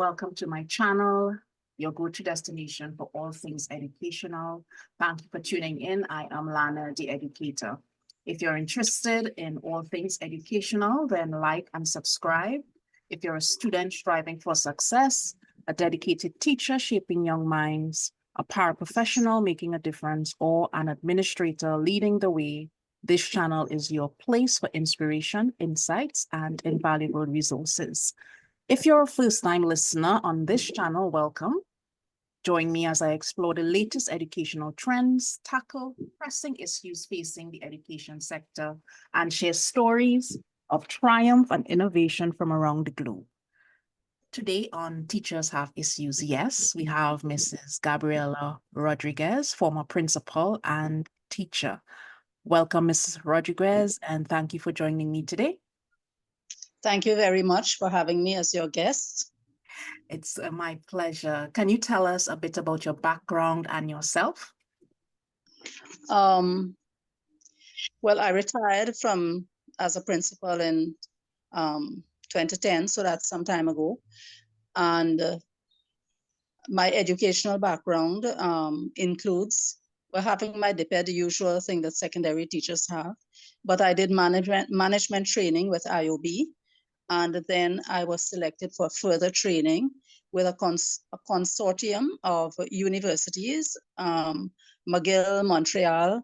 welcome to my channel, your go-to destination for all things educational. Thank you for tuning in. I am Lana, the educator. If you're interested in all things educational, then like and subscribe. If you're a student striving for success, a dedicated teacher shaping young minds, a paraprofessional making a difference, or an administrator leading the way, this channel is your place for inspiration, insights, and invaluable resources. If you're a first-time listener on this channel, welcome. Join me as I explore the latest educational trends, tackle pressing issues facing the education sector, and share stories of triumph and innovation from around the globe. Today on Teachers Have Issues, yes, we have Mrs. Gabriella Rodriguez, former principal and teacher. Welcome, Mrs. Rodriguez, and thank you for joining me today. Thank you very much for having me as your guest. It's my pleasure. Can you tell us a bit about your background and yourself? Well, I retired as a principal in 2010, so that's some time ago. And my educational background includes having my DPED, the usual thing that secondary teachers have. But I did management training with IOB. And then I was selected for further training with a consortium of universities, McGill, Montreal.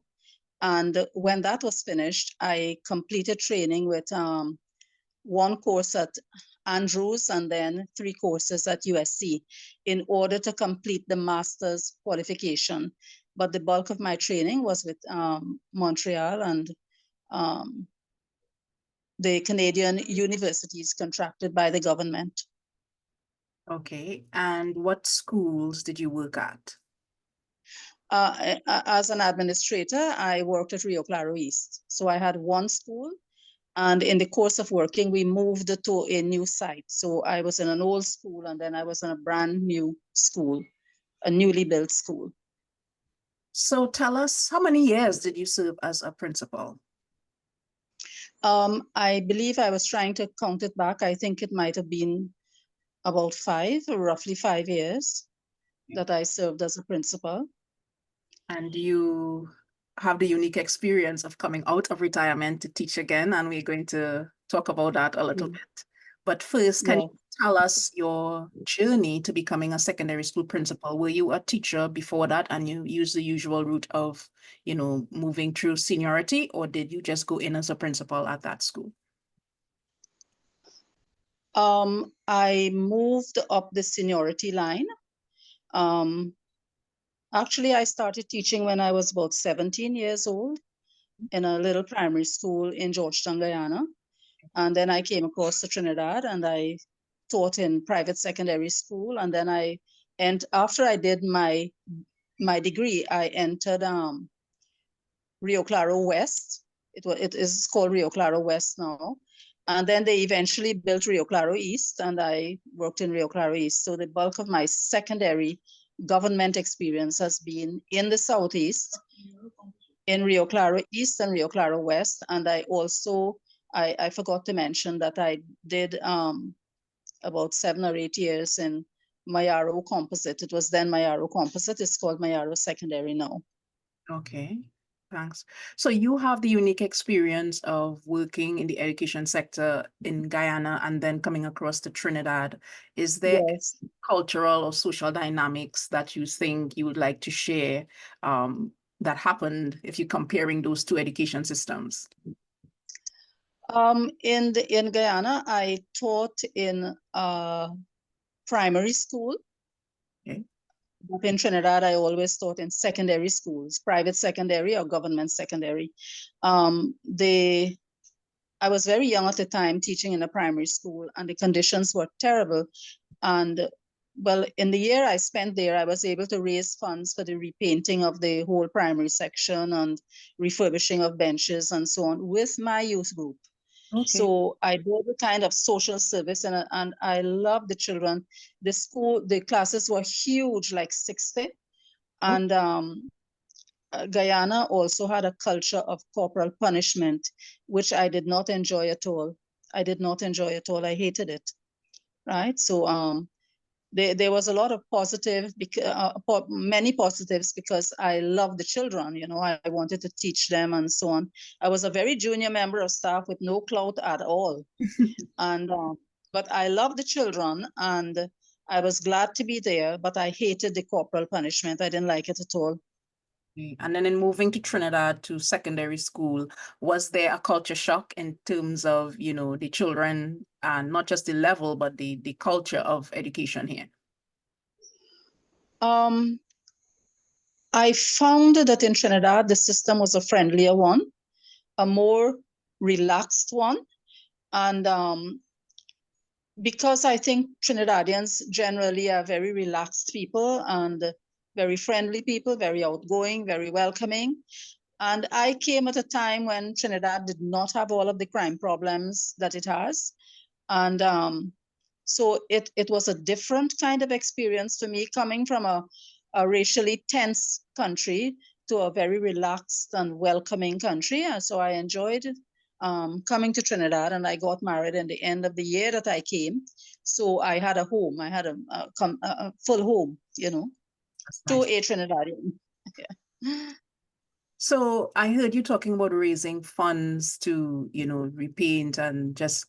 And when that was finished, I completed training with one course at Andrews and then 3 courses at USC in order to complete the master's qualification. But the bulk of my training was with Montreal and the Canadian universities contracted by the government. Okay, and what schools did you work at? As an administrator, I worked at Rio Claro East. So I had one school, and in the course of working, we moved to a new site. So I was in an old school, and then I was in a brand new school, a newly built school. So tell us, how many years did you serve as a principal? I believe I was trying to count it back. I think it might have been about 5, or roughly 5 years that I served as a principal. And you have the unique experience of coming out of retirement to teach again, and we're going to talk about that a little bit. But first, can you tell us your journey to becoming a secondary school principal? Were you a teacher before that and you used the usual route of, moving through seniority, or did you just go in as a principal at that school? I moved up the seniority line. Actually, I started teaching when I was about 17 years old in a little primary school in Georgetown, Guyana. And then I came across to Trinidad and I taught in private secondary school. And then after I did my degree, I entered Rio Claro West. It is called Rio Claro West now. And then they eventually built Rio Claro East, and I worked in Rio Claro East. So the bulk of my secondary government experience has been in the Southeast, in Rio Claro East and Rio Claro West. And I also, I forgot to mention that I did about 7 or 8 years in Mayaro Composite. It was then Mayaro Composite. It's called Mayaro Secondary now. Okay, thanks. So you have the unique experience of working in the education sector in Guyana and then coming across to Trinidad. Is there cultural or social dynamics that you think you would like to share that happened if you're comparing those two education systems? In Guyana, I taught in primary school. Okay. In Trinidad, I always taught in secondary schools, private secondary or government secondary. I was very young at the time teaching in a primary school, and the conditions were terrible. And well, in the year I spent there, I was able to raise funds for the repainting of the whole primary section and refurbishing of benches and so on with my youth group. Okay. So I did a kind of social service, and I loved the children. The classes were huge, like 60. And Guyana also had a culture of corporal punishment, which I did not enjoy at all. I hated it, right? So there was a lot of many positives because I love the children, you know, I wanted to teach them and so on. I was a very junior member of staff with no clout at all. And, but I love the children and I was glad to be there, but I hated the corporal punishment. I didn't like it at all. And then in moving to Trinidad to secondary school, was there a culture shock in terms of, you know, the children and not just the level, but the culture of education here? I found that in Trinidad, the system was a friendlier one, a more relaxed one. And because I think Trinidadians generally are very relaxed people and very friendly people, very outgoing, very welcoming. And I came at a time when Trinidad did not have all of the crime problems that it has. And so it was a different kind of experience for me coming from a racially tense country to a very relaxed and welcoming country. And so I enjoyed coming to Trinidad, and I got married in the end of the year that I came. So I had a home, I had a full home, you know, to a Trinidadian. Yeah. So I heard you talking about raising funds to, you know, repaint and just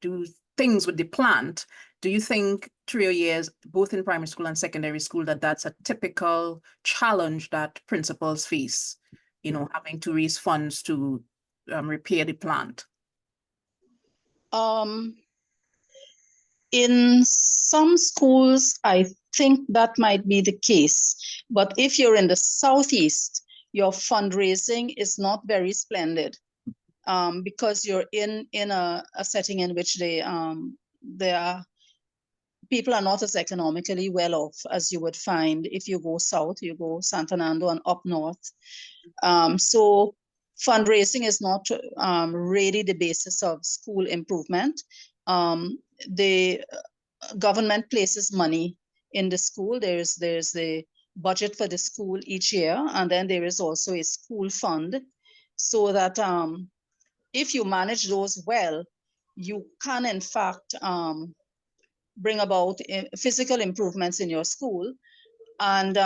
do things with the plant. Do you think through your years, both in primary school and secondary school, that that's a typical challenge that principals face, you know, having to raise funds to repair the plant? In some schools, I think that might be the case. But if you're in the Southeast, your fundraising is not very splendid because you're in a setting in which people are not as economically well off as you would find if you go south, you go San Fernando and up north. So fundraising is not really the basis of school improvement. The government places money in the school. There's the budget for the school each year, and then there is also a school fund, so that if you manage those well, you can in fact bring about physical improvements in your school. And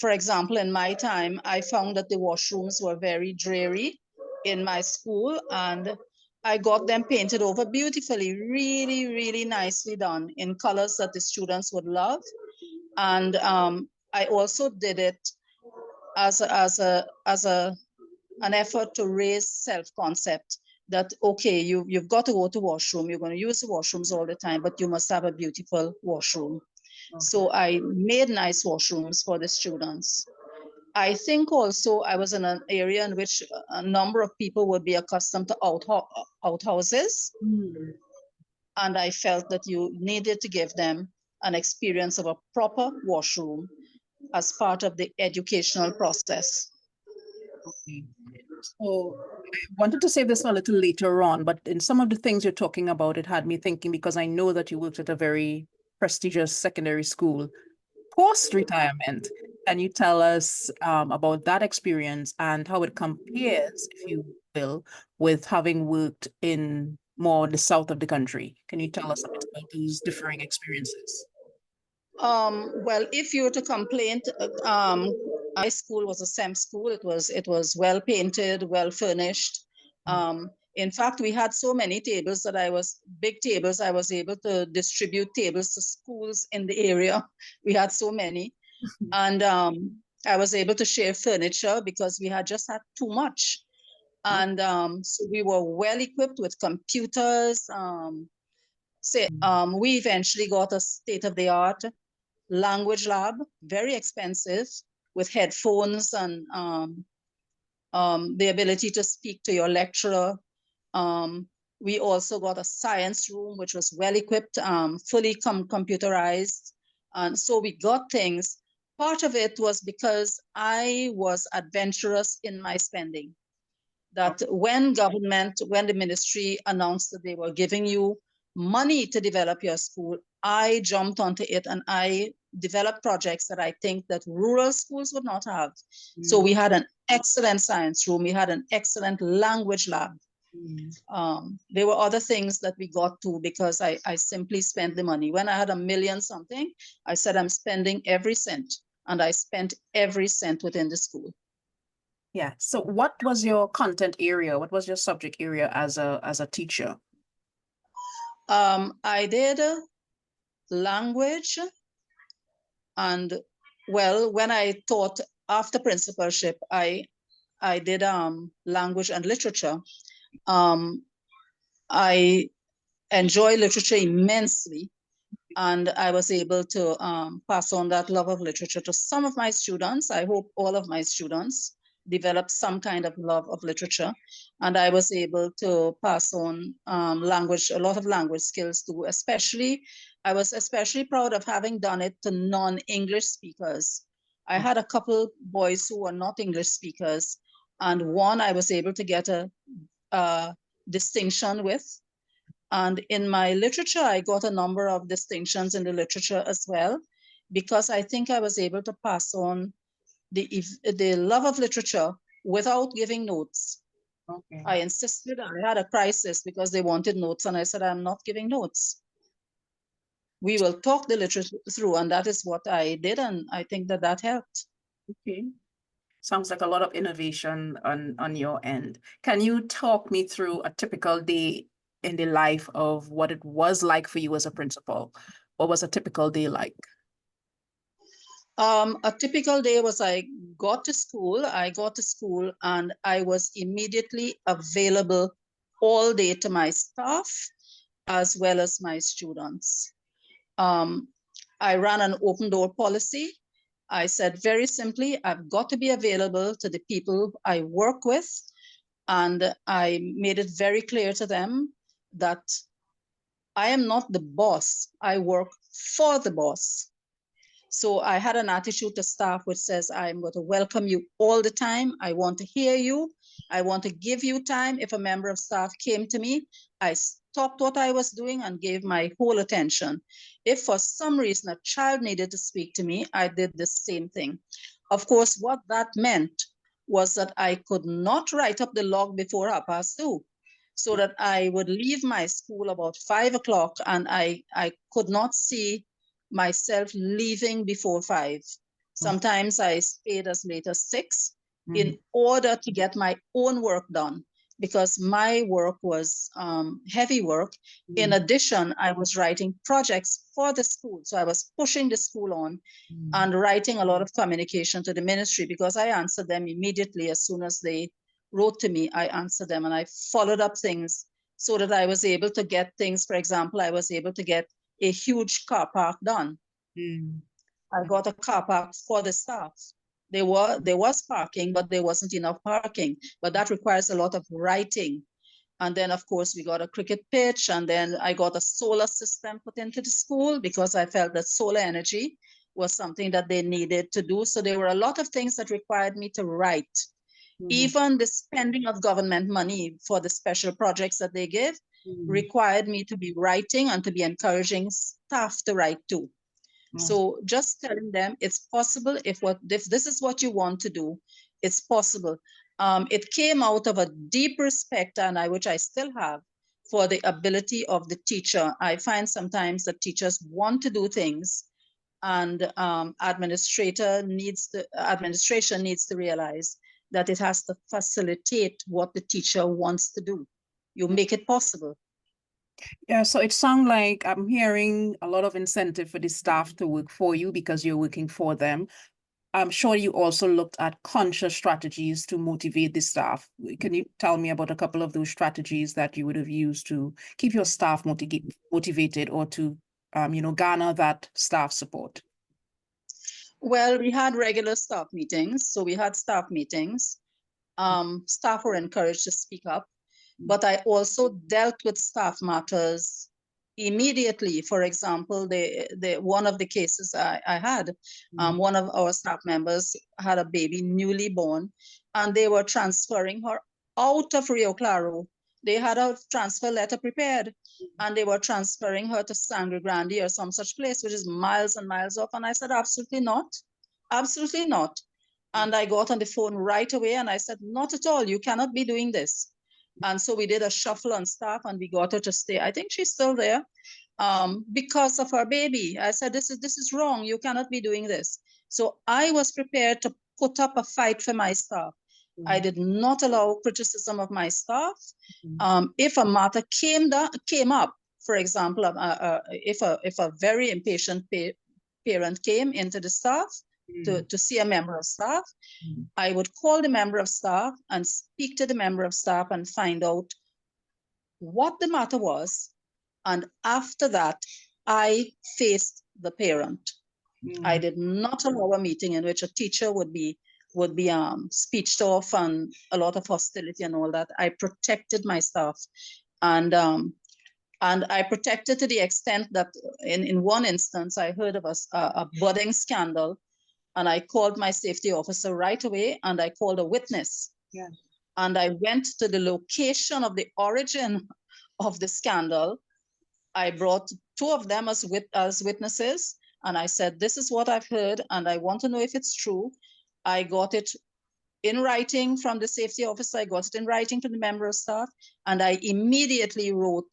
for example, in my time, I found that the washrooms were very dreary in my school, and I got them painted over beautifully, really, really nicely done in colors that the students would love. And I also did it as an effort to raise self-concept that, okay, you've got to go to washroom, you're going to use the washrooms all the time, but you must have a beautiful washroom. Okay. So I made nice washrooms for the students. I think also I was in an area in which a number of people would be accustomed to outhouses. Mm. And I felt that you needed to give them an experience of a proper washroom as part of the educational process. Okay. So I wanted to save this a little later on, but in some of the things you're talking about, it had me thinking, because I know that you worked at a very prestigious secondary school post-retirement. Can you tell us about that experience and how it compares, if you will, with having worked in more the south of the country? Can you tell us a bit about those differing experiences? Well, if you were to complain, my school was a SEM school. It was well painted, well furnished. In fact, we had so many tables that big tables, I was able to distribute tables to schools in the area. We had so many. And I was able to share furniture because we had just had too much. And so we were well equipped with computers. We eventually got a state-of-the-art language lab, very expensive, with headphones and the ability to speak to your lecturer. We also got a science room, which was well equipped, fully computerized. And so we got things. Part of it was because I was adventurous in my spending. That when the ministry announced that they were giving you money to develop your school, I jumped onto it and I developed projects that I think that rural schools would not have. So we had an excellent science room. We had an excellent language lab. There were other things that we got to because I simply spent the money. When I had $1 million something, I said I'm spending every cent, and I spent every cent within the school. Yeah. So what was your content area? What was your subject area as a teacher? I did language, and well, when I taught after principalship, I did language and literature. I enjoy literature immensely, and I was able to pass on that love of literature to some of my students. I hope all of my students develop some kind of love of literature, and I was able to pass on language, a lot of language skills too. I was especially proud of having done it to non-English speakers. I had a couple boys who were not English speakers, and one I was able to get a distinction with. And in my literature, I got a number of distinctions in the literature as well, because I think I was able to pass on the love of literature without giving notes. Okay. I insisted. I had a crisis because they wanted notes, and I said, I'm not giving notes. We will talk the literature through, and that is what I did, and I think that that helped. Okay. Sounds like a lot of innovation on your end. Can you talk me through a typical day in the life of what it was like for you as a principal? What was a typical day like? A typical day was I got to school and I was immediately available all day to my staff as well as my students. I ran an open door policy. I said very simply, I've got to be available to the people I work with. And I made it very clear to them that I am not the boss. I work for the boss. So I had an attitude to staff which says, I'm going to welcome you all the time. I want to hear you. I want to give you time. If a member of staff came to me, I stopped what I was doing and gave my whole attention. If for some reason a child needed to speak to me, I did the same thing. Of course, what that meant was that I could not write up the log before 2:30, so that I would leave my school about 5 o'clock, and I could not see myself leaving before 5. Sometimes I stayed as late as 6 in order to get my own work done, because my work was heavy work. In addition, I was writing projects for the school. So I was pushing the school on and writing a lot of communication to the ministry, because I answered them immediately as soon as they wrote to me. I answered them, and I followed up things so that I was able to get things. For example, I was able to get a huge car park done. I got a car park for the staff. There was parking, but there wasn't enough parking. But that requires a lot of writing. And then, of course, we got a cricket pitch, and then I got a solar system put into the school because I felt that solar energy was something that they needed to do. So there were a lot of things that required me to write. Even the spending of government money for the special projects that they give required me to be writing and to be encouraging staff to write too. So just telling them it's possible. If this is what you want to do, it's possible. It came out of a deep respect, and which I still have, for the ability of the teacher. I find sometimes that teachers want to do things, and administration needs to realize that it has to facilitate what the teacher wants to do. You make it possible. Yeah, so it sounds like I'm hearing a lot of incentive for the staff to work for you because you're working for them. I'm sure you also looked at conscious strategies to motivate the staff. Can you tell me about a couple of those strategies that you would have used to keep your staff motivated or to, garner that staff support? Well, we had regular staff meetings. So we had staff meetings. Staff were encouraged to speak up, but I also dealt with staff matters immediately. For example, one of the cases I had, one of our staff members had a baby newly born, and they were transferring her out of Rio Claro. They had a transfer letter prepared, and they were transferring her to Sangre Grande or some such place, which is miles and miles off. And I said, absolutely not, absolutely not. And I got on the phone right away, and I said, not at all, you cannot be doing this. And so we did a shuffle on staff and we got her to stay. I think she's still there because of her baby. I said, this is wrong. You cannot be doing this. So I was prepared to put up a fight for my staff. I did not allow criticism of my staff. If a matter came up, for example, if a very impatient parent came into the staff to see a member of staff, I would call the member of staff and speak to the member of staff and find out what the matter was. And after that, I faced the parent. I did not allow a meeting in which a teacher would be speeched off and a lot of hostility and all that. I protected my staff, and I protected to the extent that in one instance I heard of a budding scandal, and I called my safety officer right away, and I called a witness. Yeah. And I went to the location of the origin of the scandal. I brought two of them as witnesses, and I said, this is what I've heard, and I want to know if it's true. I got it in writing from the safety officer. I got it in writing from the member of staff, and I immediately wrote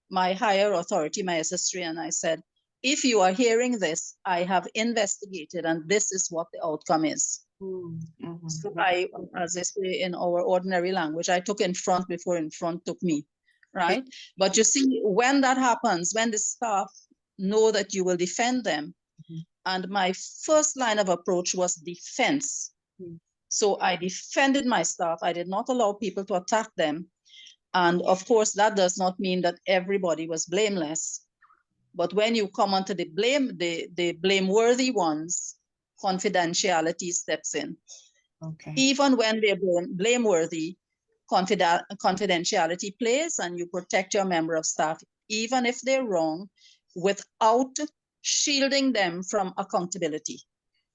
my higher authority, my SS3, and I said, if you are hearing this, I have investigated, and this is what the outcome is. So I, as I say in our ordinary language, I took in front before in front took me, right? But you see, when that happens, when the staff know that you will defend them, and my first line of approach was defense. So I defended my staff. I did not allow people to attack them. And of course, that does not mean that everybody was blameless. But when you come onto the blameworthy ones, confidentiality steps in. Okay. Even when they're blameworthy, confidentiality plays, and you protect your member of staff, even if they're wrong, without shielding them from accountability.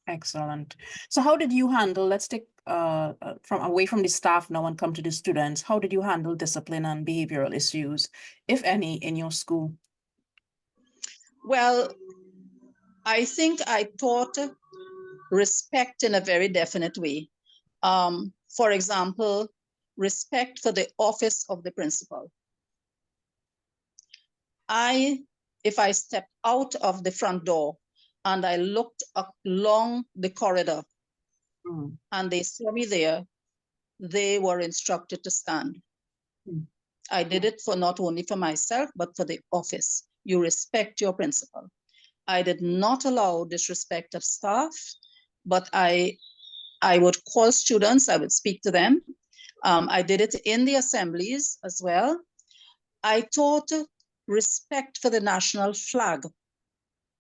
Excellent. So how did you handle, let's take from away from the staff now and come to the students, how did you handle discipline and behavioral issues, if any, in your school? Well, I think I taught respect in a very definite way. For example, respect for the office of the principal. If I stepped out of the front door and I looked along the corridor and they saw me there, they were instructed to stand. I did it for not only for myself, but for the office. You respect your principal. I did not allow disrespect of staff, but I would call students, I would speak to them. I did it in the assemblies as well. I taught respect for the national flag.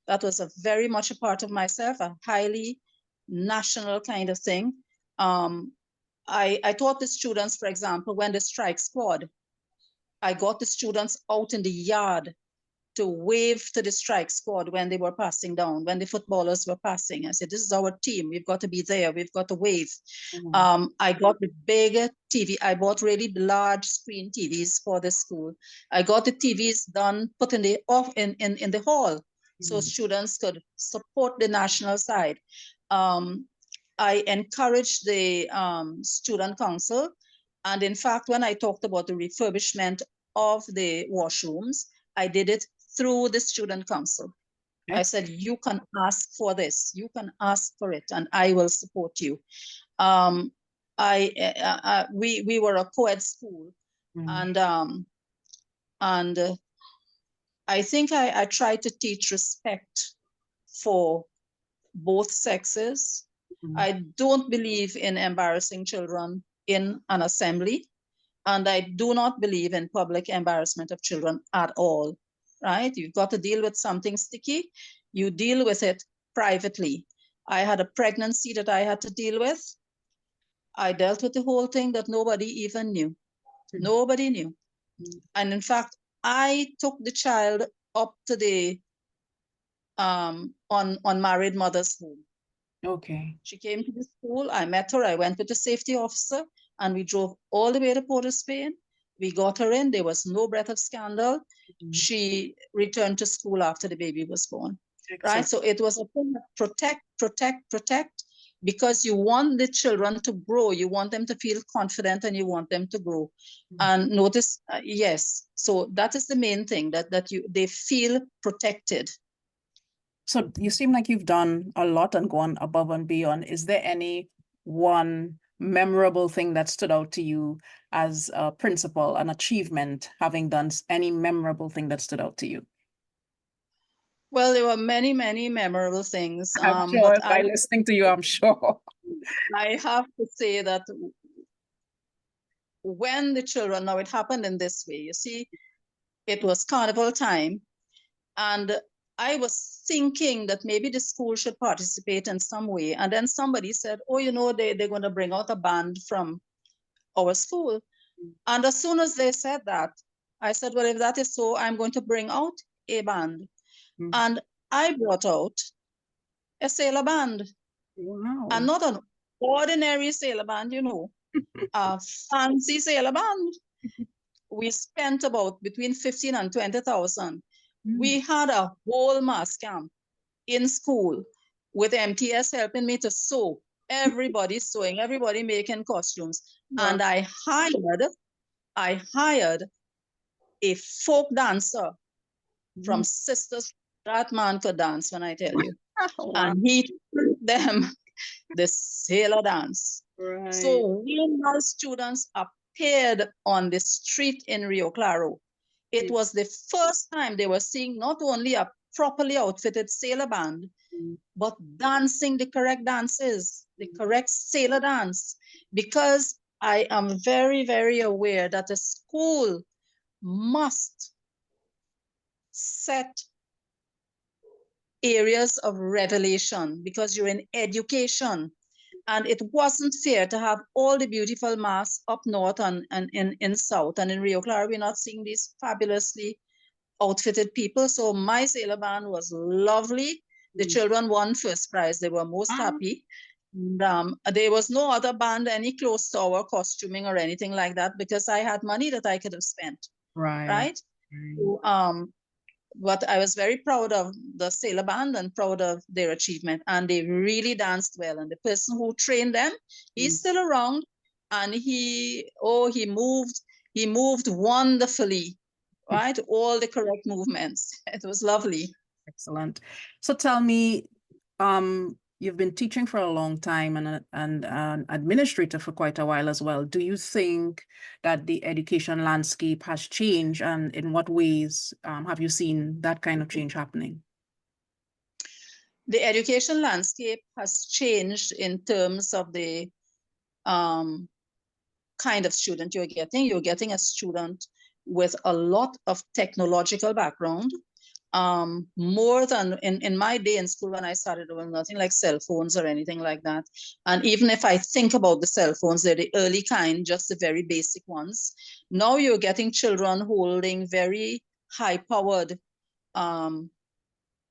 That was very much a part of myself, a highly national kind of thing. I taught the students, for example, when the strike squad, I got the students out in the yard to wave to the strike squad when they were passing down, when the footballers were passing. I said, this is our team. We've got to be there. We've got to wave. I got the big TV. I bought really large screen TVs for the school. I got the TVs done, put in the hall, so students could support the national side. I encouraged the student council. And in fact, when I talked about the refurbishment of the washrooms, I did it through the student council. I said, you can ask for this, you can ask for it, and I will support you. We were a co-ed school, and I think I tried to teach respect for both sexes. I don't believe in embarrassing children in an assembly, and I do not believe in public embarrassment of children at all, right? You've got to deal with something sticky, you deal with it privately. I had a pregnancy that I had to deal with. I dealt with the whole thing that nobody even knew. Nobody knew. And in fact, I took the child up to the unmarried mother's home. Okay. She came to the school, I met her, I went with the safety officer, and we drove all the way to Port of Spain. We got her in, there was no breath of scandal. She returned to school after the baby was born. Right? So it was a thing of protect, protect, protect. because you want the children to grow. You want them to feel confident and you want them to grow. And notice, yes, so that is the main thing, that they feel protected. So you seem like you've done a lot and gone above and beyond. Is there any one memorable thing that stood out to you as a principal, an achievement, having done any memorable thing that stood out to you? Well, there were many, many memorable things. I'm sure But by listening to you, I'm sure. I have to say that when the children, now it happened in this way, you see, it was carnival time, and I was thinking that maybe the school should participate in some way. And then somebody said, oh, you know, they're going to bring out a band from our school. And as soon as they said that, I said, well, if that is so, I'm going to bring out a band. And I brought out a sailor band. Wow. And not an ordinary sailor band, you know, a fancy sailor band. We spent about between 15 and 20,000. We had a whole mass camp in school with MTS helping me to sew. Everybody sewing, everybody making costumes. Wow. And I hired a folk dancer from Sisters. That man could dance, when I tell you. Wow. And he taught them the sailor dance. Right. So when our students appeared on the street in Rio Claro, it was the first time they were seeing not only a properly outfitted sailor band, but dancing the correct dances, the correct sailor dance. Because I am very, very aware that a school must set areas of revelation, because you're in education. And it wasn't fair to have all the beautiful masks up north and in south. And in Rio Claro, we're not seeing these fabulously outfitted people. So my sailor band was lovely. The children won first prize. They were most happy. And, there was no other band any close to our costuming or anything like that, because I had money that I could have spent. Right? So, but I was very proud of the sailor band and proud of their achievement, and they really danced well. And the person who trained them, he's still around, and he moved wonderfully, right? All the correct movements. It was lovely. Excellent. So tell me, you've been teaching for a long time and an administrator for quite a while as well. Do you think that the education landscape has changed, and in what ways have you seen that kind of change happening? The education landscape has changed in terms of the kind of student you're getting. You're getting a student with a lot of technological background. More than in my day in school when I started, there was nothing like cell phones or anything like that. And even if I think about the cell phones, they're the early kind, just the very basic ones. Now you're getting children holding very high-powered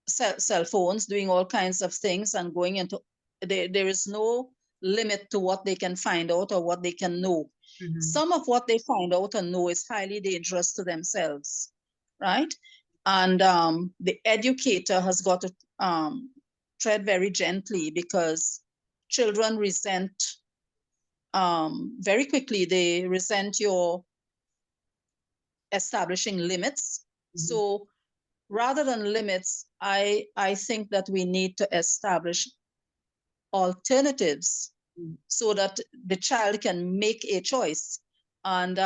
cell phones, doing all kinds of things and going into, there is no limit to what they can find out or what they can know. Some of what they find out and know is highly dangerous to themselves, right? And the educator has got to tread very gently, because children resent very quickly. They resent your establishing limits. So rather than limits, I think that we need to establish alternatives so that the child can make a choice. And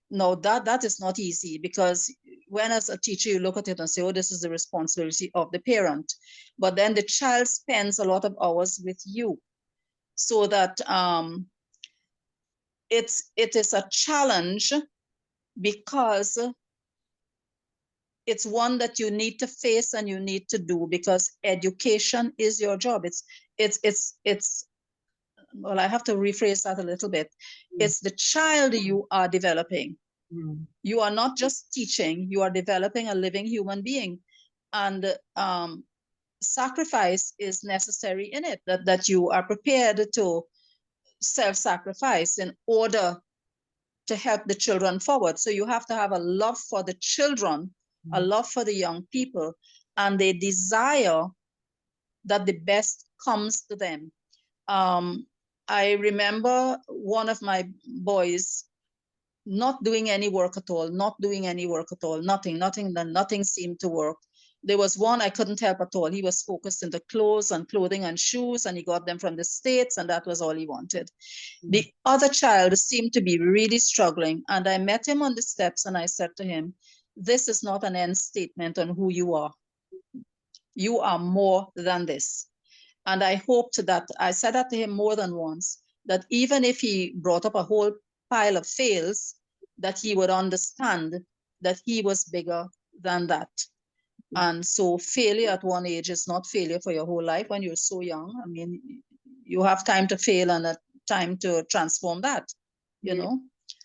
no, that is not easy, because when as a teacher, you look at it and say, oh, this is the responsibility of the parent. But then the child spends a lot of hours with you. So that it is a challenge, because it's one that you need to face and you need to do, because education is your job. It's well, I have to rephrase that a little bit. It's the child you are developing. You are not just teaching, you are developing a living human being. And sacrifice is necessary in it, that you are prepared to self-sacrifice in order to help the children forward. So you have to have a love for the children, a love for the young people, and a desire that the best comes to them. I remember one of my boys not doing any work at all, nothing seemed to work. There was one I couldn't help at all. He was focused in the clothes and clothing and shoes, and he got them from the States, and that was all he wanted. The other child seemed to be really struggling, and I met him on the steps, and I said to him, this is not an end statement on who you are. You are more than this. And I hoped that, I said that to him more than once, that even if he brought up a whole pile of fails, that he would understand that he was bigger than that. And so failure at one age is not failure for your whole life when you're so young. I mean, you have time to fail and a time to transform that, you know?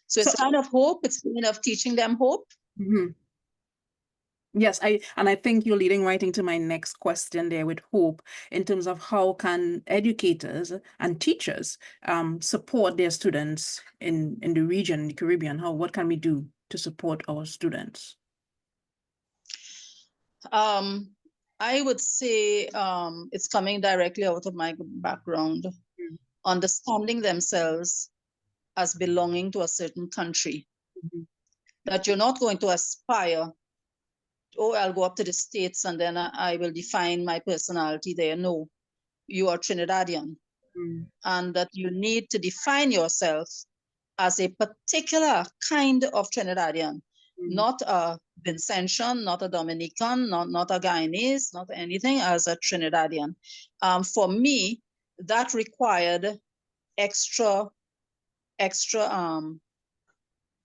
So it's kind of hope, it's kind of teaching them hope. Yes, I think you're leading right into my next question there with hope in terms of how can educators and teachers support their students in the region, in the Caribbean. What can we do to support our students? I would say it's coming directly out of my background, understanding themselves as belonging to a certain country, that you're not going to aspire, oh, I'll go up to the States and then I will define my personality there. No, you are Trinidadian. And that you need to define yourself as a particular kind of Trinidadian, not a Vincentian, not a Dominican, not a Guyanese, not anything, as a Trinidadian. For me, that required extra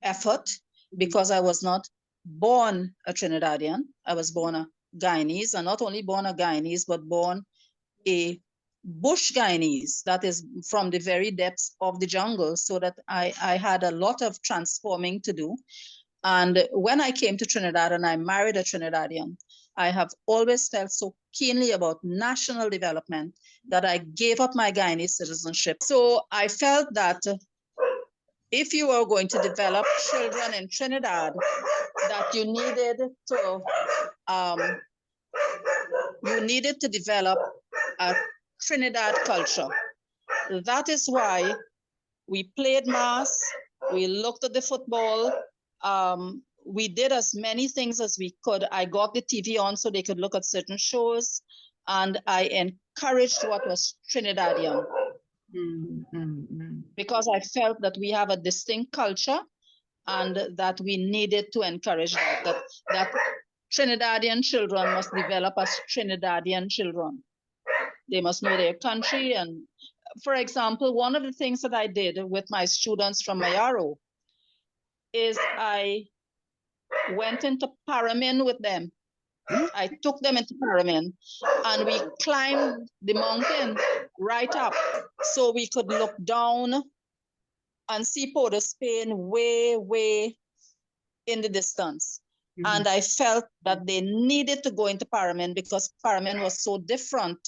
effort because I was not born a Trinidadian. I was born a Guyanese, and not only born a Guyanese, but born a bush Guyanese, that is from the very depths of the jungle, so that I had a lot of transforming to do. And when I came to Trinidad and I married a Trinidadian, I have always felt so keenly about national development that I gave up my Guyanese citizenship. So I felt that if you were going to develop children in Trinidad, that you needed to develop a Trinidad culture. That is why we played mass, we looked at the football, we did as many things as we could. I got the TV on so they could look at certain shows, and I encouraged what was Trinidadian. Because I felt that we have a distinct culture and that we needed to encourage that Trinidadian children must develop as Trinidadian children. They must know their country. And for example, one of the things that I did with my students from Mayaro is I went into Paramin with them. I took them into Paramin and we climbed the mountain right up so we could look down and see Port of Spain way, way in the distance. And I felt that they needed to go into Paramin because Paramin was so different,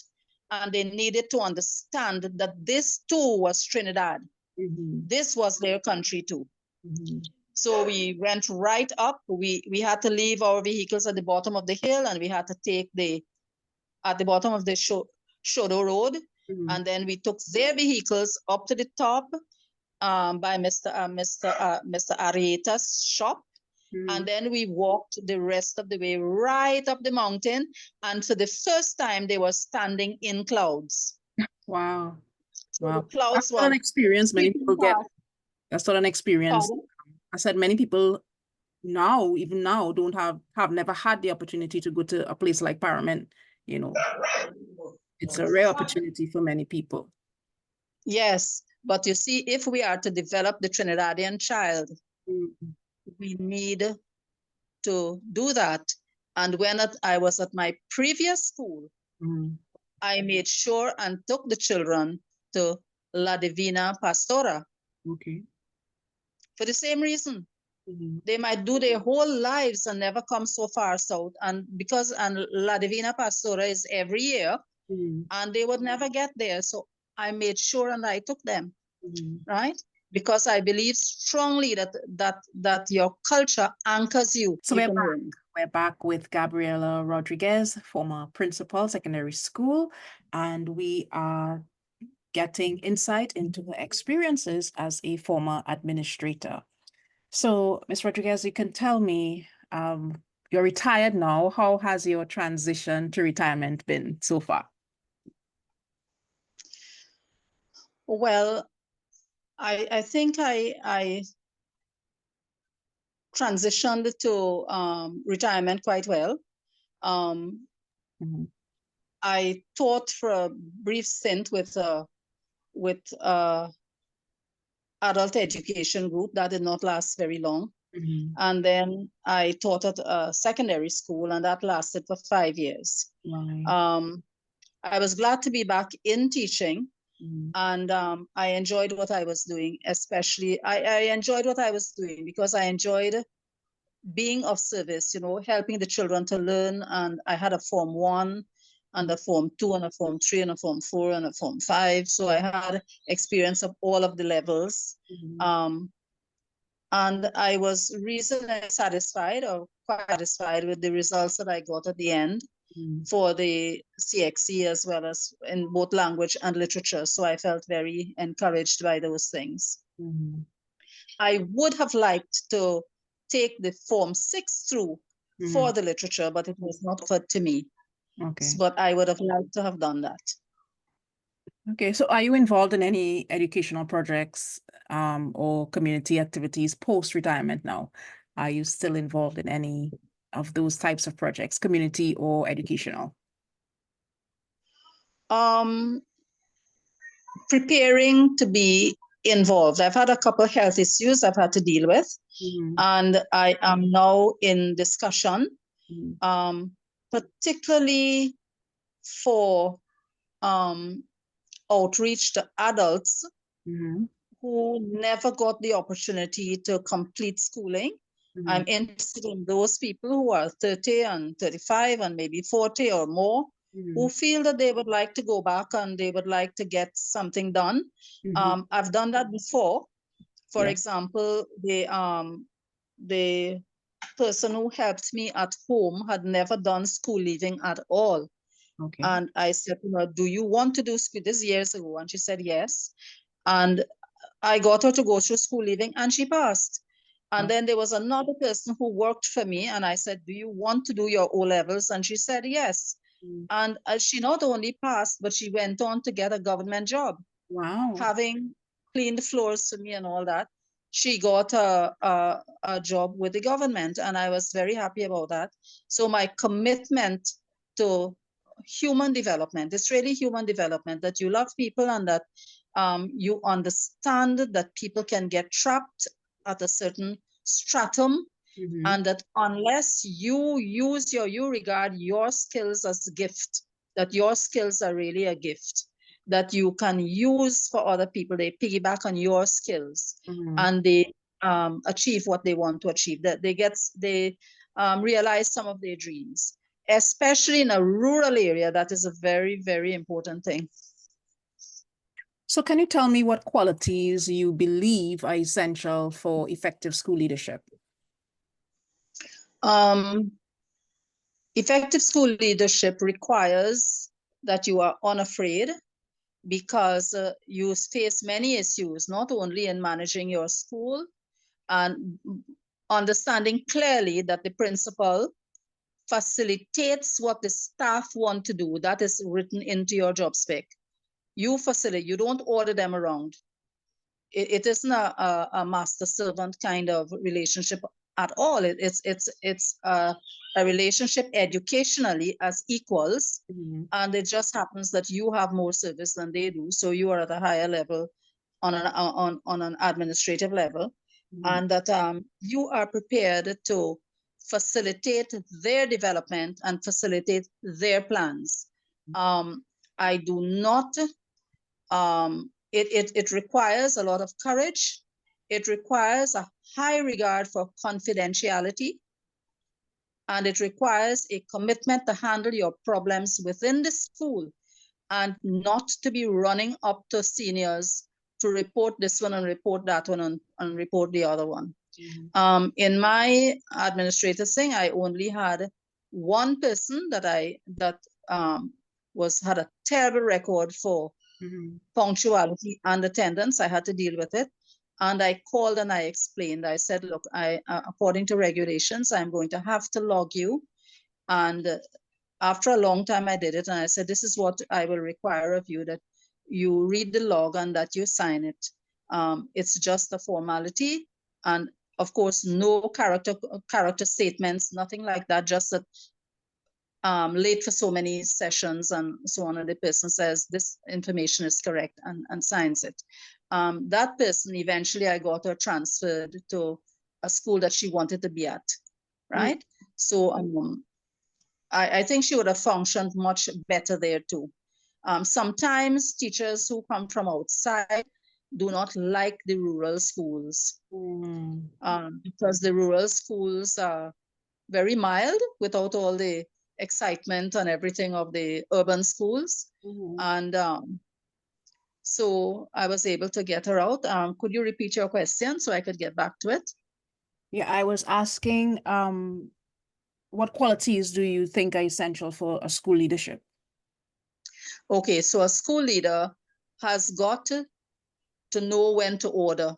and they needed to understand that this too was Trinidad. This was their country too. So we went right up. We had to leave our vehicles at the bottom of the hill, and we had to take at the bottom of the Shodo Road. And then we took their vehicles up to the top by Mr. Arieta's shop. And then we walked the rest of the way right up the mountain. And for the first time, they were standing in clouds. Wow. So wow. Clouds That's not an experience many people get. That's not an experience. Pardon? I said many people now, even now, don't have never had the opportunity to go to a place like Paramin. You know, it's a rare opportunity for many people. Yes, but you see, if we are to develop the Trinidadian child, we need to do that. And when I was at my previous school, I made sure and took the children to La Divina Pastora. Okay. For the same reason. They might do their whole lives and never come so far south. And because La Divina Pastora is every year, and they would never get there. So I made sure and I took them, right? Because I believe strongly that your culture anchors you. So we're back with Gabriella Rodriguez, former principal, secondary school, and we are getting insight into her experiences as a former administrator. So, Ms. Rodriguez, you can tell me, you're retired now. How has your transition to retirement been so far? Well, I think I transitioned to retirement quite well. Mhm. I taught for a brief stint with adult education group that did not last very long. Mhm. And then I taught at a secondary school, and that lasted for 5 years. Right. I was glad to be back in teaching, Mhm. and I enjoyed what I was doing. Especially, I enjoyed what I was doing because I enjoyed being of service, helping the children to learn. And I had a Form 1 and a Form 2 and a Form 3 and a Form 4 and a Form 5. So I had experience of all of the levels. Mhm. And I was reasonably satisfied or quite satisfied with the results that I got at the end Mhm. for the CXE as well as in both language and literature. So I felt very encouraged by those things. Mhm. I would have liked to take the Form 6 through for Mhm. the literature, but it was not offered to me. Okay. But I would have liked to have done that. Okay. So are you involved in any educational projects, or community activities post-retirement now? Are you still involved in any of those types of projects, community or educational? Um, Preparing to be involved. I've had a couple of health issues I've had to deal with, Mhm. and I am now in discussion, Mhm. particularly for outreach to adults Mhm. who never got the opportunity to complete schooling. I'm Mhm. interested in those people who are 30 and 35 and maybe 40 or more, who Mhm. feel that they would like to go back and they would like to get something done. Mhm. I've done that before. For Yeah. example, the person who helped me at home had never done school leaving at all. Okay. And I said to her, do you want to do school? This years ago. And she said, yes. And I got her to go through school leaving and she passed. And Wow. then there was another person who worked for me and I said, do you want to do your O levels? And she said, yes. Mm. And she not only passed, but she went on to get a government job, Wow. having cleaned floors for me and all that. She got a job with the government and I was very happy about that. So my commitment to human development, it's really human development, that you love people and that you understand that people can get trapped at a certain stratum, Mhm. and that unless you regard your skills as a gift, that your skills are really a gift that you can use for other people. They piggyback on your skills Mhm. and they achieve what they want to achieve, that they realize some of their dreams, especially in a rural area. That is a very, very important thing. So can you tell me what qualities you believe are essential for effective school leadership? Um, Effective school leadership requires that you are unafraid, because you face many issues, not only in managing your school and understanding clearly that the principal facilitates what the staff want to do. That is written into your job spec. You facilitate, you don't order them around. It isn't a master servant kind of relationship at all. It's a relationship educationally as equals, Mhm. and it just happens that you have more service than they do, so you are at a higher level on an administrative level, Mhm. and that you are prepared to facilitate their development and facilitate their plans. Um, I do not it requires a lot of courage. It requires a high regard for confidentiality, and it requires a commitment to handle your problems within the school and not to be running up to seniors to report this one and report that one and report the other one. Mhm. In my administrative thing, I only had one person that had a terrible record for punctuality and attendance. I had to deal with it. And I called and I explained. I said, look, according to regulations, I'm going to have to log you. And after a long time, I did it. And I said, this is what I will require of you, that you read the log and that you sign it. It's just a formality. And of course, no character statements, nothing like that, just that late for so many sessions and so on, and the person says this information is correct and signs it. That person, eventually I got her transferred to a school that she wanted to be at, right? So I think she would have functioned much better there too. Sometimes teachers who come from outside do not like the rural schools because the rural schools are very mild without all the excitement and everything of the urban schools. And so I was able to get her out. Could you repeat your question so I could get back to it? Yeah, I was asking, what qualities do you think are essential for a school leadership? Okay, so a school leader has got to know when to order.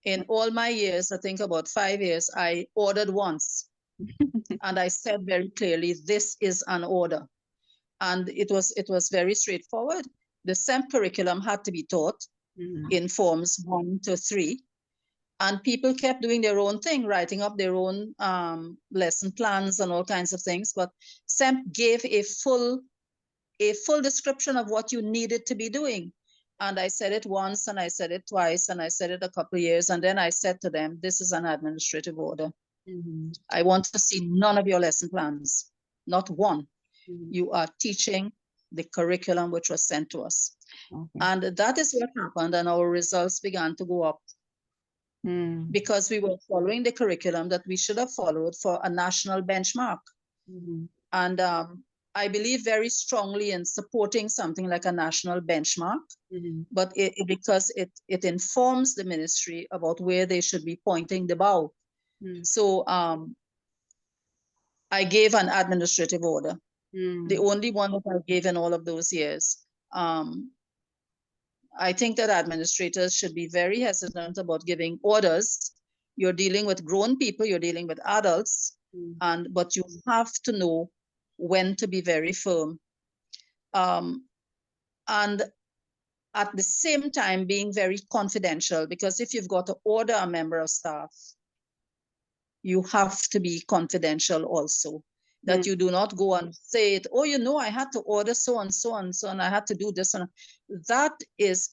In all my years, I think about 5 years, I ordered once. And I said very clearly, this is an order. And it was very straightforward. The SEMP curriculum had to be taught in forms 1 to 3. And people kept doing their own thing, writing up their own lesson plans and all kinds of things. But SEMP gave a full description of what you needed to be doing. And I said it once, and I said it twice, and I said it a couple of years. And then I said to them, this is an administrative order. I want to see none of your lesson plans, not one. You are teaching the curriculum which was sent to us. And that is what happened, and our results began to go up because we were following the curriculum that we should have followed for a national benchmark. And I believe very strongly in supporting something like a national benchmark, but because it informs the ministry about where they should be pointing the bow. So I gave an administrative order, the only one that I gave in all of those years. I think that administrators should be very hesitant about giving orders. You're dealing with grown people, you're dealing with adults, but you have to know when to be very firm. And at the same time, being very confidential, because if you've got to order a member of staff, you have to be confidential also. That you do not go and say it, oh, you know, I had to order so and so and so, and I had to do this. And that is,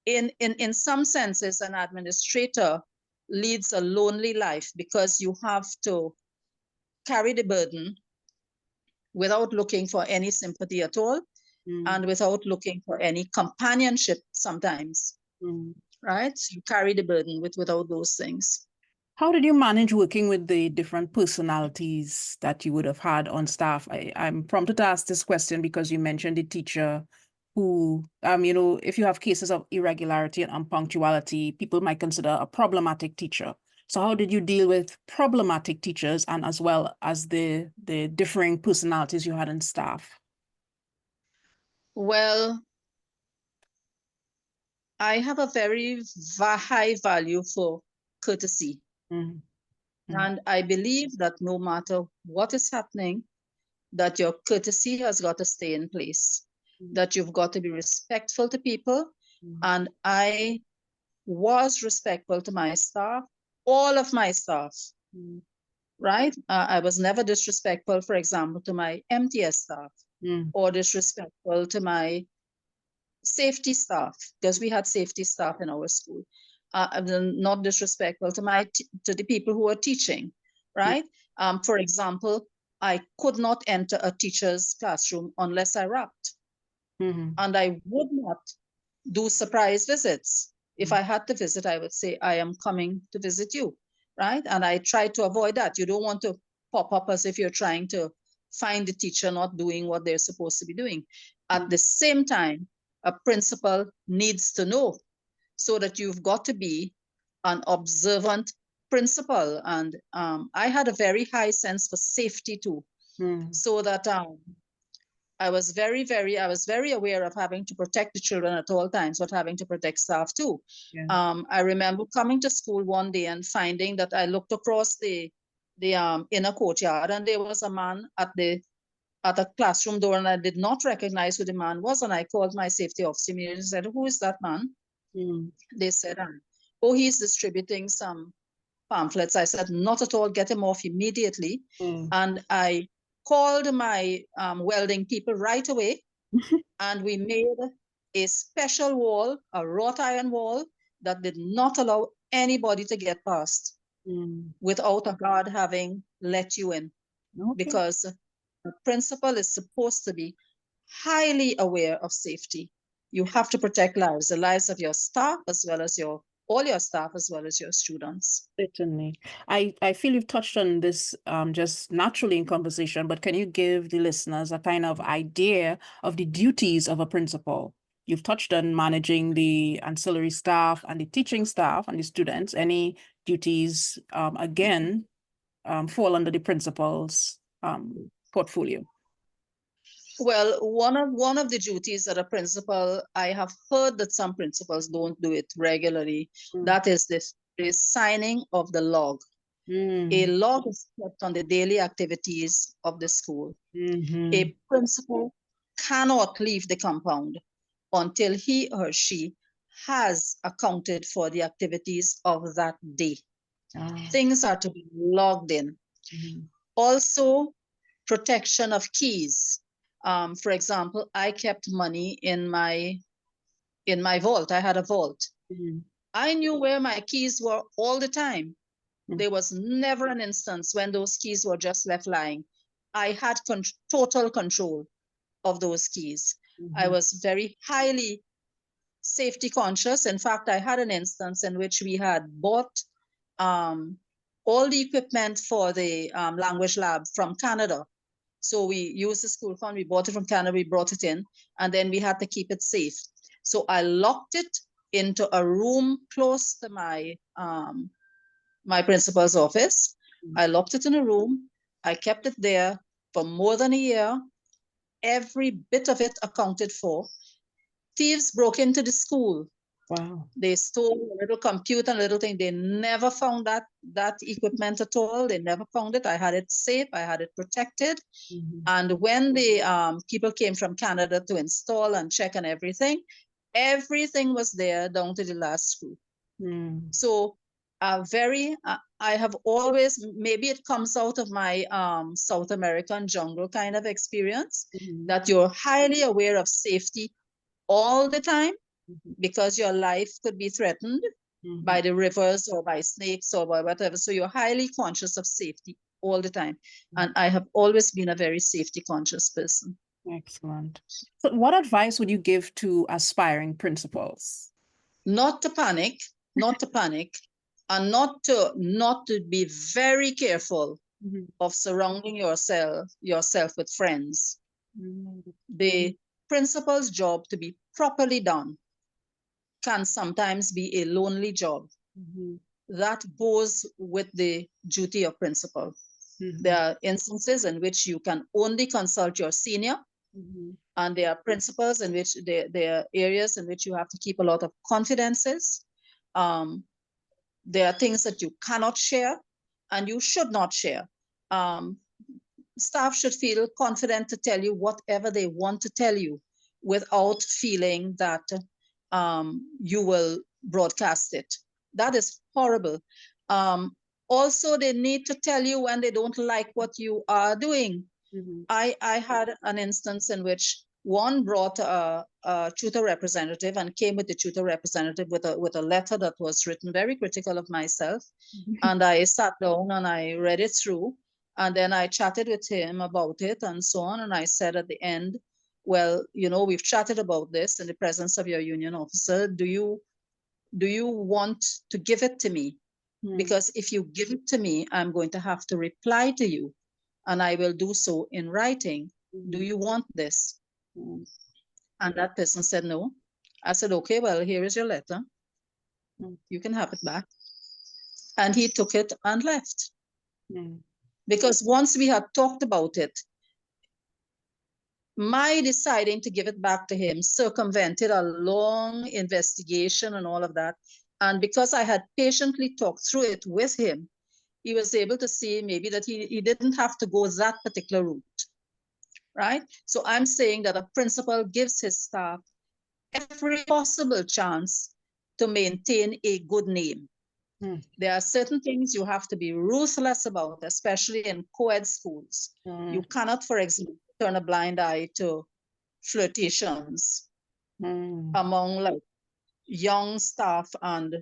in some senses, an administrator leads a lonely life because you have to carry the burden without looking for any sympathy at all and without looking for any companionship sometimes, right? You carry the burden without those things. How did you manage working with the different personalities that you would have had on staff? I'm prompted to ask this question because you mentioned the teacher who, you know, if you have cases of irregularity and unpunctuality, people might consider a problematic teacher. So how did you deal with problematic teachers and as well as the differing personalities you had in staff? Well, I have a very high value for courtesy. And I believe that no matter what is happening, that your courtesy has got to stay in place, that you've got to be respectful to people. And I was respectful to my staff, all of my staff, right? I was never disrespectful, for example, to my MTS staff or disrespectful to my safety staff, because we had safety staff in our school. Not disrespectful to to the people who are teaching, right? For example, I could not enter a teacher's classroom unless I rapped. And I would not do surprise visits. If I had to visit, I would say, I am coming to visit you, right? And I try to avoid that. You don't want to pop up as if you're trying to find the teacher not doing what they're supposed to be doing. At the same time, a principal needs to know, so that you've got to be an observant principal. And I had a very high sense for safety too, so that I was very aware of having to protect the children at all times, but having to protect staff too. Yeah. I remember coming to school one day and finding that I looked across the inner courtyard, and there was a man at a classroom door, and I did not recognize who the man was. And I called my safety officer immediately and said, "Who is that man?" They said, "Oh, he's distributing some pamphlets." I said, "Not at all, get him off immediately." And I called my welding people right away, and we made a special wall, a wrought iron wall, that did not allow anybody to get past without a guard having let you in. Okay. Because the principal is supposed to be highly aware of safety. You have to protect lives, the lives of your staff, as well as all your staff, as well as your students. Certainly. I feel you've touched on this just naturally in conversation, but can you give the listeners a kind of idea of the duties of a principal? You've touched on managing the ancillary staff and the teaching staff and the students. Any duties, again, fall under the principal's portfolio? Well, one of the duties that a principal, I have heard that some principals don't do it regularly. That is the signing of the log. A log is kept on the daily activities of the school. A principal cannot leave the compound until he or she has accounted for the activities of that day. Things are to be logged in. Also, protection of keys. For example, I kept money in my vault. I had a vault. I knew where my keys were all the time. There was never an instance when those keys were just left lying. I had total control of those keys. I was very highly safety conscious. In fact, I had an instance in which we had bought all the equipment for the language lab from Canada. So we used the school fund, we bought it from Canada, we brought it in, and then we had to keep it safe. So I locked it into a room close to my my principal's office. I locked it in a room. I kept it there for more than a year. Every bit of it accounted for. Thieves broke into the school. Wow. They stole a little computer, a little thing. They never found that equipment at all. They never found it. I had it safe. I had it protected. And when the people came from Canada to install and check and everything was there down to the last screw. So I have always, maybe it comes out of my South American jungle kind of experience, that you're highly aware of safety all the time, because your life could be threatened by the rivers or by snakes or by whatever. So you're highly conscious of safety all the time. And I have always been a very safety conscious person. Excellent. So what advice would you give to aspiring principals? Not to panic, and not to be very careful of surrounding yourself with friends. The principal's job, to be properly done, can sometimes be a lonely job. That goes with the duty of principal. There are instances in which you can only consult your senior, and there are principals in which there are areas in which you have to keep a lot of confidences. There are things that you cannot share and you should not share. Staff should feel confident to tell you whatever they want to tell you without feeling that you will broadcast it. That is horrible. Also, they need to tell you when they don't like what you are doing. I had an instance in which one brought a tutor representative and came with the tutor representative with a letter that was written very critical of myself. And I sat down and I read it through, and then I chatted with him about it and so on. And I said at the end, well, we've chatted about this in the presence of your union officer. Do you want to give it to me? Because if you give it to me, I'm going to have to reply to you, and I will do so in writing. Do you want this? And that person said no. I said, okay, well, here is your letter. You can have it back. And he took it and left. Because once we had talked about it, my deciding to give it back to him circumvented a long investigation and all of that. And because I had patiently talked through it with him, he was able to see maybe that he didn't have to go that particular route, right? So I'm saying that a principal gives his staff every possible chance to maintain a good name. There are certain things you have to be ruthless about, especially in co-ed schools. You cannot, for example, turn a blind eye to flirtations among like young staff and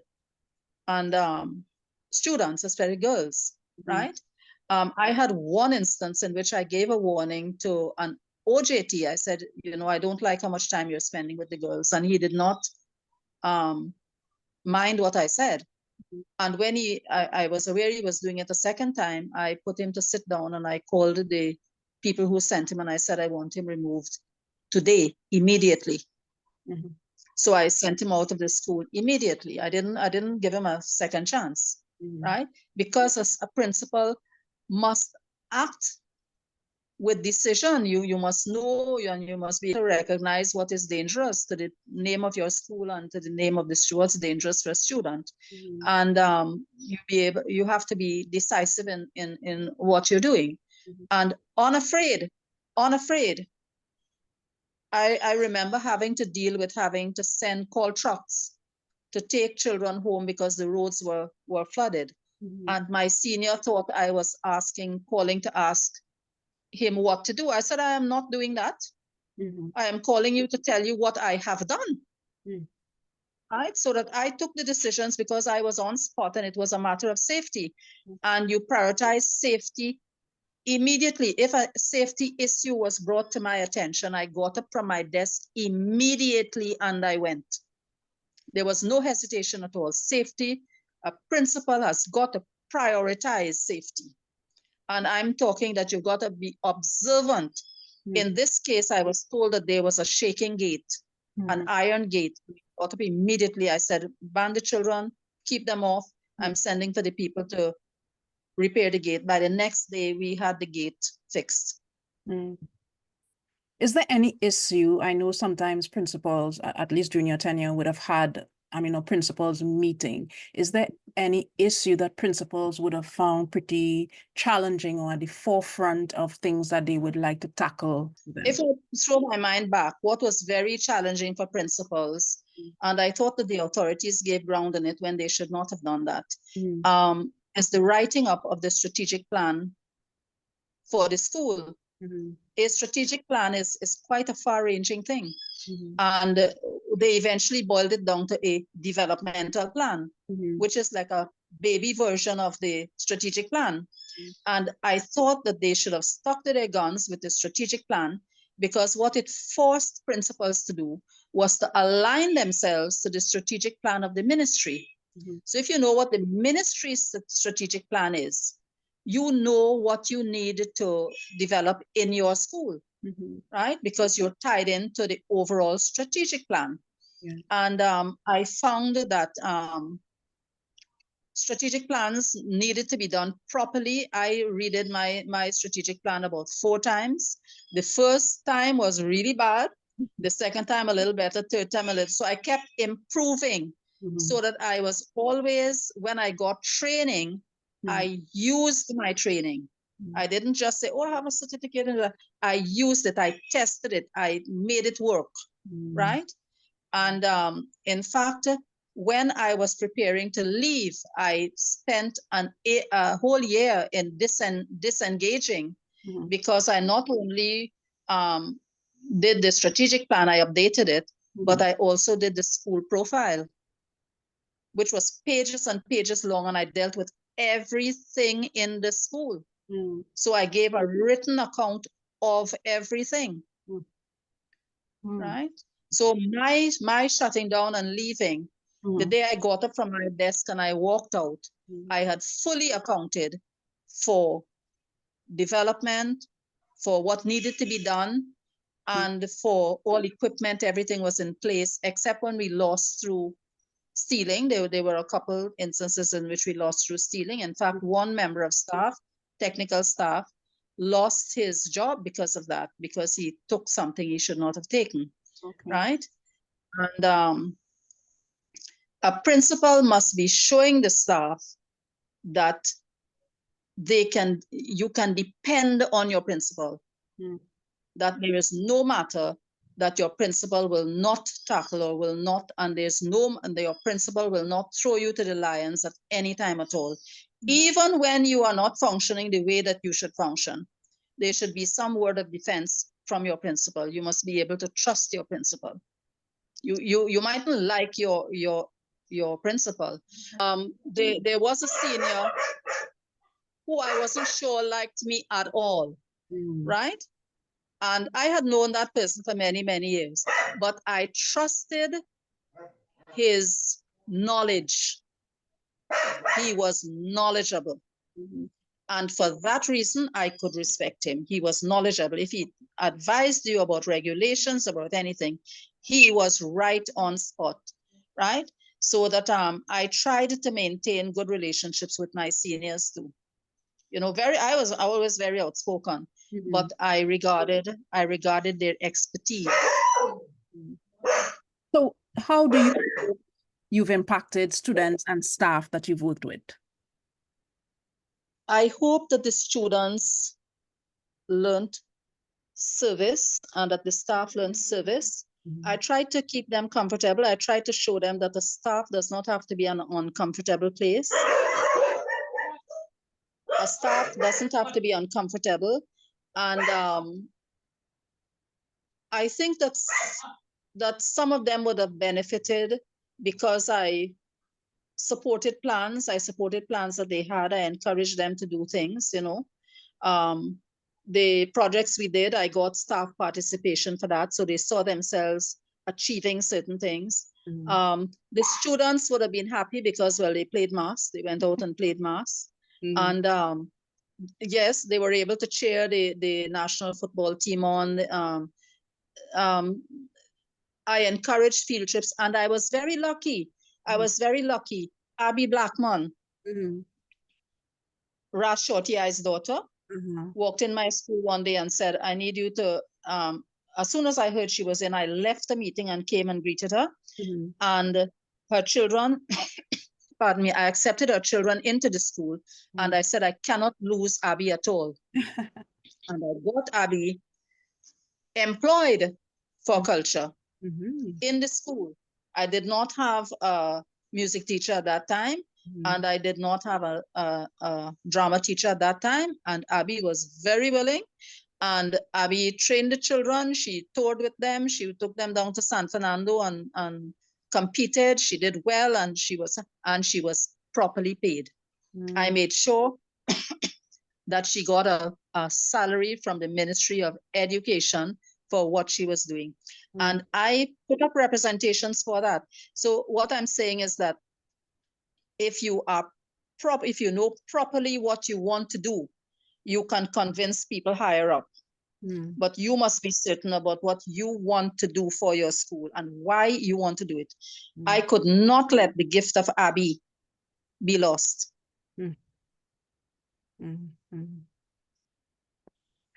students, especially girls, right? I had one instance in which I gave a warning to an OJT. I said, you know, I don't like how much time you're spending with the girls, and he did not mind what I said. And when I was aware he was doing it a second time, I put him to sit down and I called the people who sent him and I said, I want him removed today, immediately. So I sent him out of the school immediately. I didn't give him a second chance, right? Because as a principal must act with decision. You must know and you must be able to recognize what is dangerous to the name of your school and to the name of the student, what's dangerous for a student. And you have to be decisive in what you're doing. And unafraid. I remember having to deal with having to send call trucks to take children home because the roads were flooded. And my senior thought I was calling to ask him what to do. I said, I am not doing that. I am calling you to tell you what I have done. Right? So that I took the decisions because I was on spot and it was a matter of safety. And you prioritize safety immediately. If a safety issue was brought to my attention, I got up from my desk immediately and I went. There was no hesitation at all. Safety, a principal has got to prioritize safety. And I'm talking that you've got to be observant. In this case, I was told that there was a shaking gate, an iron gate. Got to be immediately. I said, ban the children, keep them off. I'm sending for the people to repair the gate. By the next day, we had the gate fixed. Is there any issue? I know sometimes principals, at least during your tenure, would have had, a principals meeting. Is there any issue that principals would have found pretty challenging or at the forefront of things that they would like to tackle? If I throw my mind back, what was very challenging for principals, and I thought that the authorities gave ground in it when they should not have done that, is the writing up of the strategic plan for the school. A strategic plan is quite a far-ranging thing. And they eventually boiled it down to a developmental plan, which is like a baby version of the strategic plan. And I thought that they should have stuck to their guns with the strategic plan, because what it forced principals to do was to align themselves to the strategic plan of the ministry. So if you know what the ministry's strategic plan is, you know what you need to develop in your school, right? Because you're tied into the overall strategic plan. And I found that strategic plans needed to be done properly. I redid my strategic plan about 4 times. The first time was really bad. The second time a little better, third time a little. So I kept improving so that I was always, when I got training, I used my training. I didn't just say, oh, I have a certificate. I used it, I tested it, I made it work, right? And in fact, when I was preparing to leave, I spent a whole year in disengaging, because I not only did the strategic plan, I updated it, but I also did the school profile, which was pages and pages long, and I dealt with everything in the school. So I gave a written account of everything, right? So my shutting down and leaving, the day I got up from my desk and I walked out, I had fully accounted for development, for what needed to be done, and for all equipment. Everything was in place, except when we lost through stealing. There were a couple instances in which we lost through stealing. In fact, one member of staff, technical staff, lost his job because of that, because he took something he should not have taken, Okay. right? And a principal must be showing the staff that you can depend on your principal, that there is no matter that your principal will not tackle or will not, and your principal will not throw you to the lions at any time at all. Even when you are not functioning the way that you should function, there should be some word of defense from your principal. You must be able to trust your principal. You mightn't like your principal. There was a senior who I wasn't sure liked me at all, right? And I had known that person for many, many years, but I trusted his knowledge. He was knowledgeable. And for that reason, I could respect him. He was knowledgeable. If he advised you about regulations, about anything, he was right on spot, right? So that I tried to maintain good relationships with my seniors too. You know, I was always very outspoken, but I regarded their expertise. So how do you think you've impacted students and staff that you've worked with? I hope that the students learned service and that the staff learned service. I try to keep them comfortable. I try to show them that the staff does not have to be an uncomfortable place. A staff doesn't have to be uncomfortable. And I think that some of them would have benefited because I supported plans. I supported plans that they had. I encouraged them to do things, you know. The projects we did, I got staff participation for that. So they saw themselves achieving certain things. The students would have been happy because, well, they played mass. They went out and played mass. And yes, they were able to cheer the national football team on. I encouraged field trips, and I was very lucky. Abby Blackman, Ras Shorty Eye's daughter, walked in my school one day and said, I need you to, as soon as I heard she was in, I left the meeting and came and greeted her. And her children, pardon me, I accepted her children into the school. And I said, I cannot lose Abby at all. And I got Abby employed for culture in the school. I did not have a music teacher at that time, and I did not have a drama teacher at that time. And Abby was very willing. And Abby trained the children. She toured with them. She took them down to San Fernando and competed. She did well, and she was properly paid. I made sure that she got a salary from the Ministry of Education for what she was doing. And I put up representations for that. So what I'm saying is that if you know properly what you want to do, you can convince people higher up. But you must be certain about what you want to do for your school and why you want to do it. I could not let the gift of Abby be lost.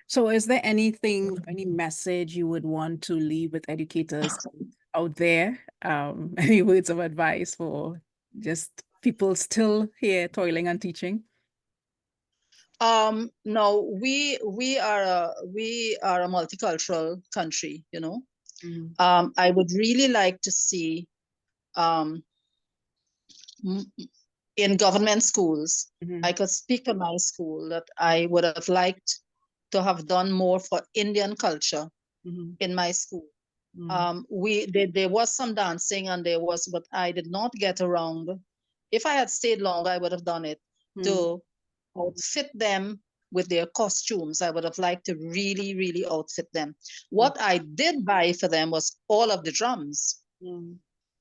So is there anything, any message you would want to leave with educators out there? Any words of advice for just people still here toiling and teaching? No, we are a multicultural country, you know. I would really like to see in government schools, I could speak for my school that I would have liked to have done more for Indian culture in my school. There was some dancing and but I did not get around. If I had stayed longer, I would have done it to outfit them with their costumes. I would have liked to really, really outfit them. What I did buy for them was all of the drums.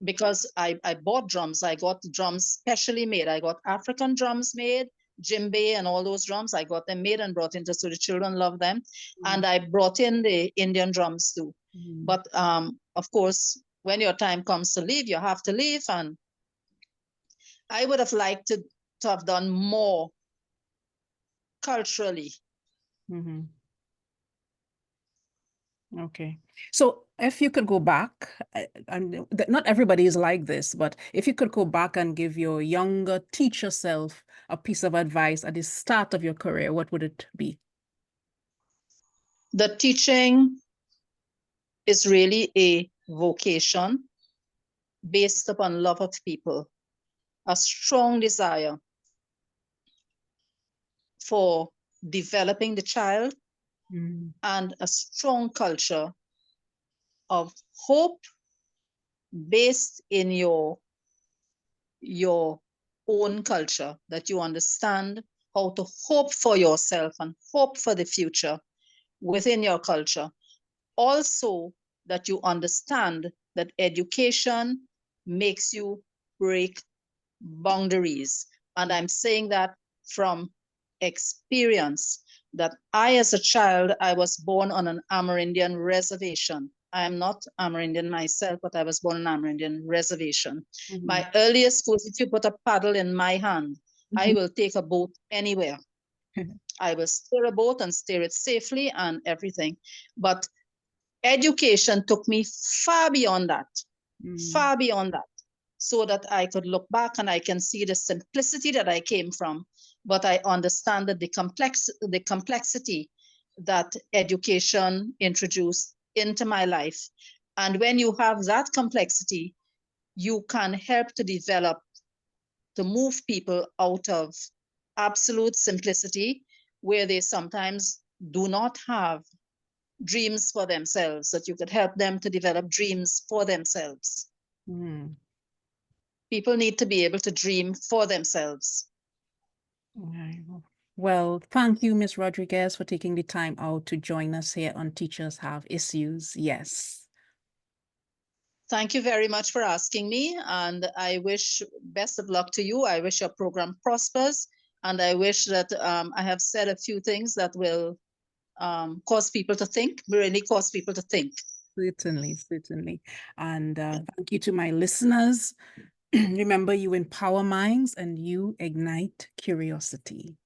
Because I bought drums. I got drums specially made. I got African drums made, djembe and all those drums. I got them made and brought into, so the children love them. And I brought in the Indian drums too. But of course, when your time comes to leave, you have to leave. And I would have liked to have done more culturally Mhm. Okay. So if you could go back, and not everybody is like this, but if you could go back and give your younger teacher self a piece of advice at the start of your career, what would it be? The teaching is really a vocation based upon love of people, a strong desire for developing the child, Mm. and a strong culture of hope based in your own culture, that you understand how to hope for yourself and hope for the future within your culture. Also, that you understand that education makes you break boundaries. And I'm saying that from experience, that I, as a child, I was born on an Amerindian reservation. I am not Amerindian myself, but I was born on an Amerindian reservation. Mhm. My earliest was, if you put a paddle in my hand, I will take a boat anywhere. I will steer a boat and steer it safely and everything. But education took me far beyond that, far beyond that, so that I could look back and I can see the simplicity that I came from, but I understand that the complexity that education introduced into my life. And when you have that complexity, you can help to develop, to move people out of absolute simplicity, where they sometimes do not have dreams for themselves, that you could help them to develop dreams for themselves. Mm. People need to be able to dream for themselves. Okay. Well, thank you, Ms. Rodriguez, for taking the time out to join us here on Teachers Have Issues. Yes. Thank you very much for asking me, and I wish best of luck to you. I wish your program prospers, and I wish that I have said a few things that will cause people to think, really cause people to think. Certainly, certainly. And thank you to my listeners. Remember, you empower minds and you ignite curiosity.